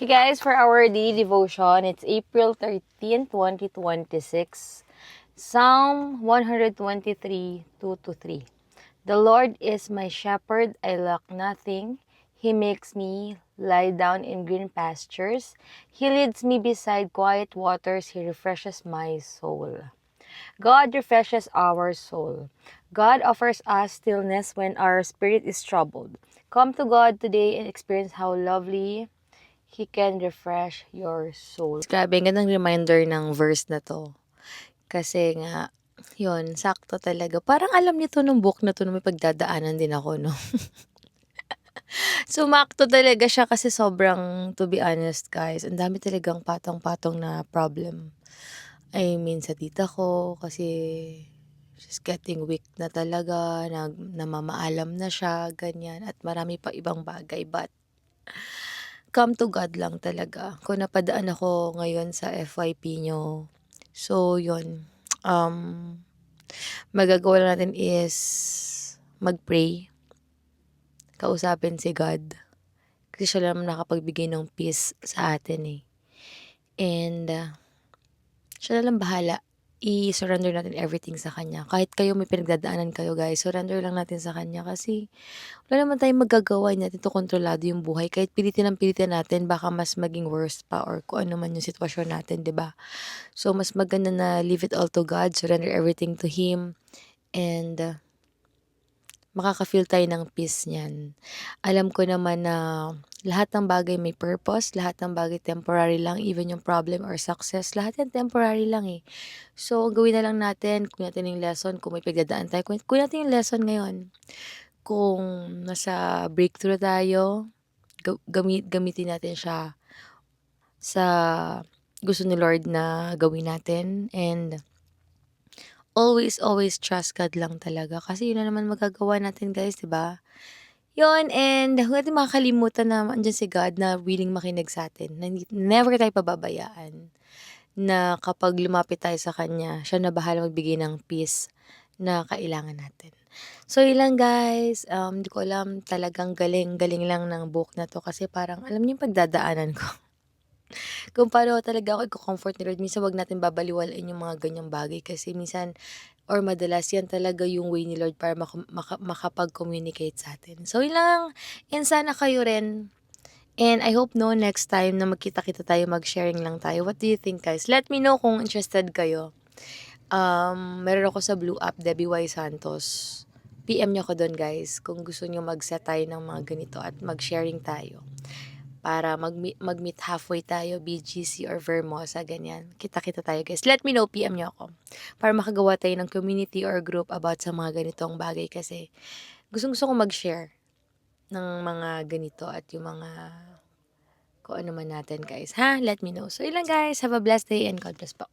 Okay guys, for our daily devotion, it's April 13, 2026. Psalm 123, 2-3. The Lord is my shepherd, I lack nothing. He makes me lie down in green pastures. He leads me beside quiet waters. He refreshes my soul. God refreshes our soul. God offers us stillness when our spirit is troubled. Come to God today and experience how lovely He can refresh your soul. Grabe, ang gandang reminder ng verse na to. Kasi nga, yun, sakto talaga. Parang alam nito nung book na to na may pagdadaanan din ako, no? Sumakto talaga siya kasi sobrang, to be honest guys, ang dami talagang patong-patong na problem. I mean, sa tita ko, kasi she's getting weak na talaga, namamaalam na siya, ganyan, at marami pa ibang bagay. But, come to God lang talaga. Kung napadaan ako ngayon sa FYP nyo, so yun, magagawa natin is mag-pray, kausapin si God. Kasi siya lang nakapagbigay ng peace sa atin eh. And siya na lang bahala. I-surrender natin everything sa Kanya. Kahit kayo may pinagdadaanan kayo guys, surrender lang natin sa Kanya kasi wala naman tayong magagawa natin to kontrolado yung buhay. Kahit pilitin natin, baka mas maging worse pa or kung ano man yung sitwasyon natin, 'di ba? So, mas maganda na leave it all to God, surrender everything to Him, and makaka-feel tayo ng peace niyan. Alam ko naman na lahat ng bagay may purpose, lahat ng bagay temporary lang, even yung problem or success, lahat yan temporary lang eh. So, ang gawin na lang natin, kunin natin yung lesson, kung may pagdadaan tayo, kunin natin yung lesson ngayon. Kung nasa breakthrough tayo, gamitin natin siya sa gusto ni Lord na gawin natin, and always trust God lang talaga kasi yun na naman magagawa natin guys, 'di ba? Yun, and huwag natin makakalimutan na andiyan si God na willing makinig sa atin, na never tayo pababayaan, na kapag lumapit tayo sa Kanya, siya na bahala magbigay ng peace na kailangan natin. So yun lang guys, hindi ko alam, talagang galing lang ng book na to kasi parang alam niyo yung pagdadaanan ko. Kung paano talaga ako i-comfort ni Lord. Minsan wag natin babaliwalain yung mga ganyang bagay kasi minsan or madalas yan talaga yung way ni Lord para makapag-communicate sa atin. So yun lang, and sana kayo rin. And I hope no next time na magkita-kita tayo, mag-sharing lang tayo. What do you think guys? Let me know kung interested kayo. Meron ako sa Blue App, Debbie Y. Santos. PM nyo ko doon guys kung gusto nyo mag-set tayo ng mga ganito at mag-sharing tayo para mag-meet halfway tayo, BGC or Vermosa, ganyan. Kita-kita tayo guys. Let me know, PM nyo ako. Para makagawa tayo ng community or group about sa mga ganitong bagay kasi gustong-gusto ko mag-share ng mga ganito at yung mga kung ano man natin guys. Ha? Let me know. So, ilang guys. Have a blessed day and God bless po.